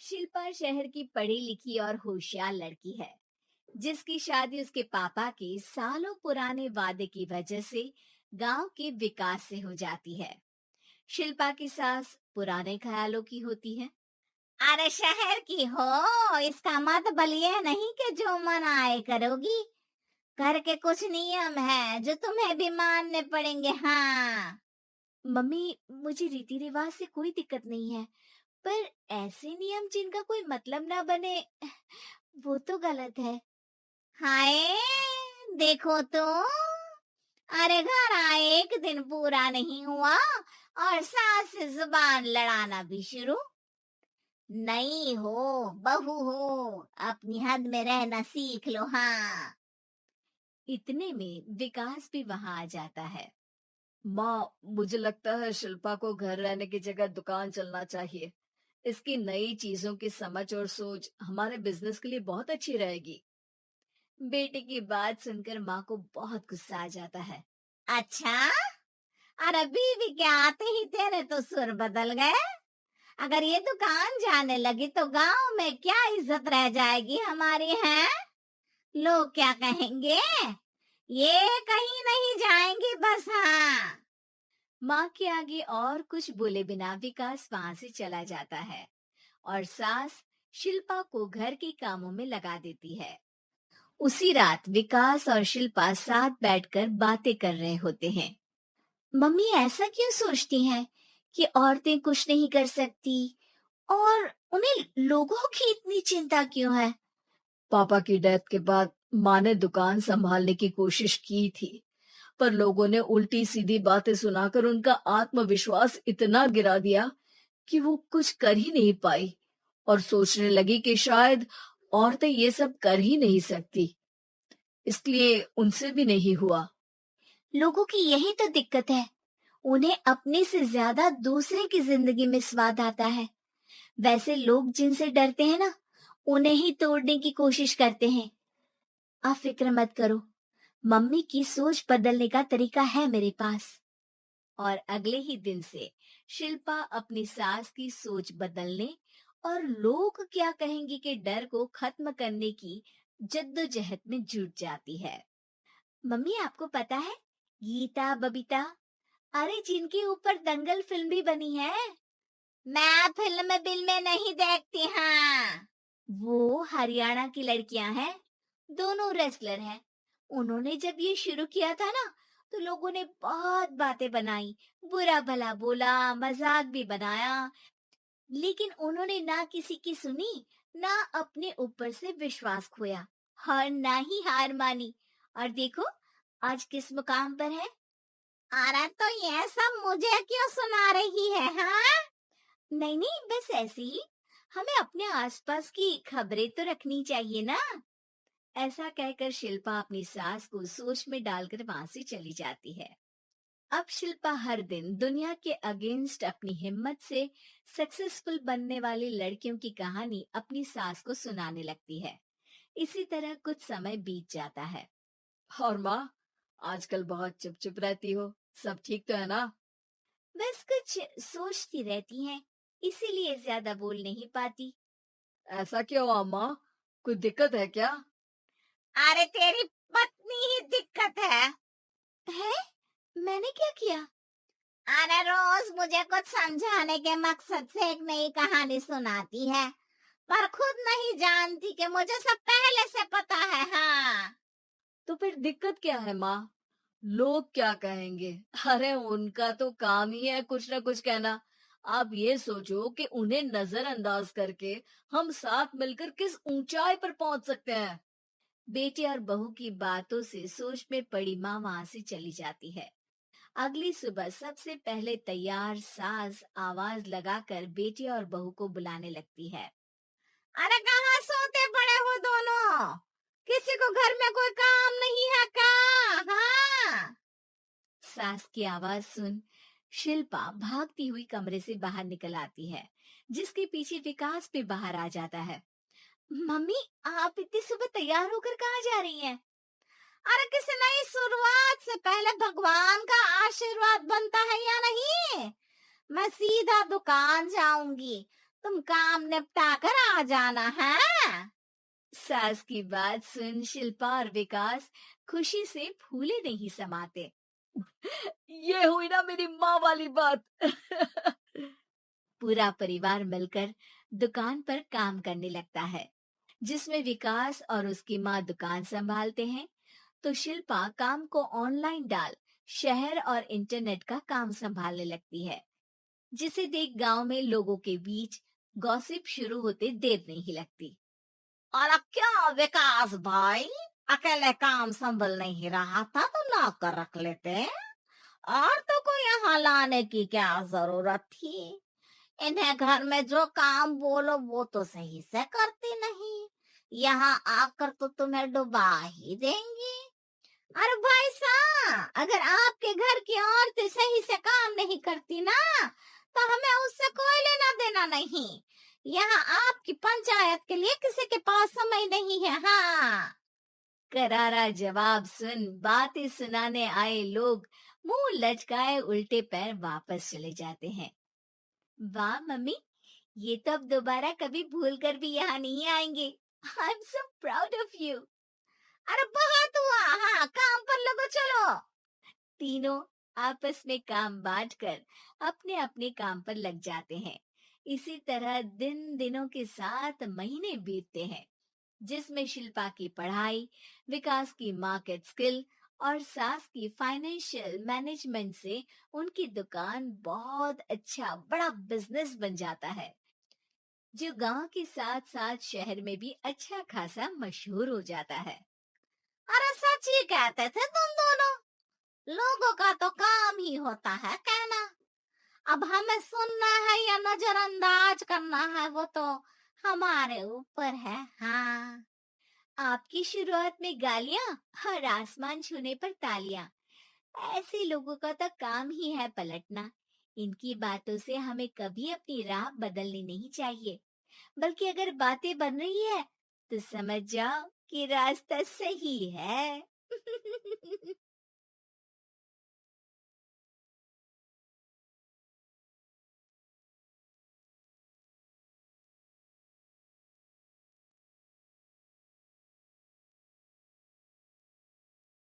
शिल्पा शहर की पढ़ी लिखी और होशियार लड़की है, जिसकी शादी उसके पापा के सालों पुराने वादे की वजह से गांव के विकास से हो जाती है। शिल्पा की सास पुराने ख्यालों की होती है। अरे शहर की हो, इसका मतलब ये नहीं कि जो मन आए करोगी। घर के कुछ नियम है जो तुम्हें भी मानने पड़ेंगे। हाँ मम्मी, मुझे रीति रिवाज से कोई दिक्कत नहीं है, पर ऐसे नियम जिनका कोई मतलब ना बने, वो तो गलत है। हाय, देखो तो, अरे घर आए एक दिन पूरा नहीं हुआ और सास से जुबान लड़ाना भी शुरू। नहीं हो, बहू हो, अपनी हद में रहना सीख लो। हाँ, इतने में विकास भी वहां आ जाता है। माँ, मुझे लगता है शिल्पा को घर रहने की जगह दुकान चलना चाहिए। इसकी नई चीजों की समझ और सोच हमारे बिजनेस के लिए बहुत अच्छी रहेगी। बेटे की बात सुनकर माँ को बहुत गुस्सा आ जाता है। अच्छा, और अभी भी क्या आते ही तेरे तो सुर बदल गए। अगर ये दुकान जाने लगी तो गांव में क्या इज्जत रह जाएगी हमारी, है? लोग क्या कहेंगे? ये कहीं नहीं जाएंगी बस। हाँ, माँ के आगे और कुछ बोले बिना विकास वहां से चला जाता है और सास शिल्पा को घर के कामों में लगा देती है। उसी रात विकास और शिल्पा साथ बैठकर बातें कर रहे होते हैं। मम्मी ऐसा क्यों सोचती हैं कि औरतें कुछ नहीं कर सकती, और उन्हें लोगों की इतनी चिंता क्यों है? पापा की डेथ के बाद माँ ने दुकान संभालने की कोशिश की थी, पर लोगों ने उल्टी सीधी बातें सुनाकर उनका आत्मविश्वास इतना गिरा दिया कि वो कुछ कर ही नहीं पाई और सोचने लगी कि शायद औरतें ये सब कर ही नहीं सकती, इसलिए उनसे भी नहीं हुआ। लोगों की यही तो दिक्कत है, उन्हें अपने से ज्यादा दूसरे की जिंदगी में स्वाद आता है। वैसे लोग जिनसे डरते हैं ना, उन्हें ही तोड़ने की कोशिश करते हैं। आप फिक्र मत करो, मम्मी की सोच बदलने का तरीका है मेरे पास। और अगले ही दिन से शिल्पा अपनी सास की सोच बदलने और लोग क्या कहेंगे के डर को खत्म करने की जद्दोजहद में जुट जाती है। मम्मी, आपको पता है, गीता बबीता, अरे जिनके ऊपर दंगल फिल्म भी बनी है। मैं फिल्म बिल में नहीं देखती। हाँ, वो हरियाणा की लड़कियां हैं, दोनों रेसलर हैं। उन्होंने जब ये शुरू किया था ना, तो लोगों ने बहुत बातें बनाई, बुरा भला बोला, मजाक भी बनाया, लेकिन उन्होंने ना किसी की सुनी, ना अपने ऊपर से विश्वास खोया, और ना ही हार मानी। और देखो आज किस मुकाम पर है। अरे तो ये सब मुझे क्यों सुना रही है? हाँ, नहीं नहीं, बस ऐसे ही, हमें अपने आसपास की खबरें तो रखनी चाहिए ना। ऐसा कहकर शिल्पा अपनी सास को सोच में डालकर वहां से चली जाती है। अब शिल्पा हर दिन दुनिया के अगेंस्ट अपनी हिम्मत से सक्सेसफुल बनने वाली लड़कियों की कहानी अपनी सास को सुनाने लगती है। इसी तरह कुछ समय बीत जाता है। और माँ, आजकल बहुत चुप चुप रहती हो, सब ठीक तो है ना? बस कुछ सोचती रहती हैं, इसीलिए ज्यादा बोल नहीं पाती। ऐसा क्यों अम्मा? कोई दिक्कत है क्या? अरे तेरी पत्नी ही दिक्कत है? मैंने क्या किया? अरे रोज मुझे कुछ समझाने के मकसद से एक नई कहानी सुनाती है, पर खुद नहीं जानती कि मुझे सब पहले से पता है। हाँ, तो फिर दिक्कत क्या है माँ? लोग क्या कहेंगे? अरे उनका तो काम ही है कुछ ना कुछ कहना। आप ये सोचो कि उन्हें नजरअंदाज करके हम साथ मिलकर किस ऊंचाई पर पहुंच सकते हैं। बेटे और बहू की बातों से सोच में पड़ी माँ वहां से चली जाती है। अगली सुबह सबसे पहले तैयार सास आवाज लगाकर बेटी और बहू को बुलाने लगती है। अरे कहाँ सोते पड़े हो दोनों? किसी को घर में कोई काम नहीं है क्या? हाँ, सास की आवाज सुन शिल्पा भागती हुई कमरे से बाहर निकल आती है, जिसके पीछे विकास भी बाहर आ जाता है। मम्मी, आप इतनी सुबह तैयार होकर कहाँ जा रही हैं? अरे किसी नई शुरुआत से पहले भगवान का आशीर्वाद बनता है या नहीं? मैं सीधा दुकान जाऊंगी, तुम काम निपटा कर आ जाना है। सास की बात सुन शिल्पा और विकास खुशी से फूले नहीं समाते। ये हुई ना मेरी माँ वाली बात। पूरा परिवार मिलकर दुकान पर काम करने लगता है, जिसमें विकास और उसकी माँ दुकान संभालते हैं, तो शिल्पा काम को ऑनलाइन डाल शहर और इंटरनेट का काम संभालने लगती है, जिसे देख गांव में लोगों के बीच गॉसिप शुरू होते देर नहीं लगती। और क्या विकास भाई, अकेले काम संभल नहीं रहा था तो नौकर रख लेते, और तो को यहाँ लाने की क्या जरूरत थी। इन्हें घर में जो काम बोलो वो तो सही से करती नहीं, यहाँ आकर तो तुम्हें डुबा ही देंगी। अरे भाई साहब, अगर आपके घर की औरतें सही से काम नहीं करती ना, तो हमें उससे कोई लेना देना नहीं। यहाँ आपकी पंचायत के लिए किसी के पास समय नहीं है। हाँ, करारा जवाब सुन बातें सुनाने आए लोग मुंह लटकाए उल्टे पैर वापस चले जाते हैं। वाह मम्मी, ये तो अब दोबारा कभी भूल कर भी यहाँ नहीं आएंगे। I am so proud of you. अरे बहुत हुआ, हाँ काम पर लगो चलो। तीनों आपस में काम बांटकर अपने अपने काम पर लग जाते हैं। इसी तरह दिनों के साथ महीने बीतते हैं, जिसमें शिल्पा की पढ़ाई, विकास की मार्केट स्किल और सास की फाइनेंशियल मैनेजमेंट से उनकी दुकान बहुत अच्छा बड़ा बिजनेस बन जाता है, जो गांव के साथ साथ शहर में भी अच्छा खासा मशहूर हो जाता है। अरे सच ही कहते थे तुम दोनों, लोगों का तो काम ही होता है कहना। अब हमें सुनना है या नजरअंदाज करना है वो तो हमारे ऊपर है। हाँ, आपकी शुरुआत में गालियां और आसमान छूने पर तालियां, ऐसे लोगों का तो काम ही है पलटना। इनकी बातों से हमें कभी अपनी राह बदलनी नहीं चाहिए, बल्कि अगर बातें बन रही है तो समझ जाओ कि रास्ता सही है।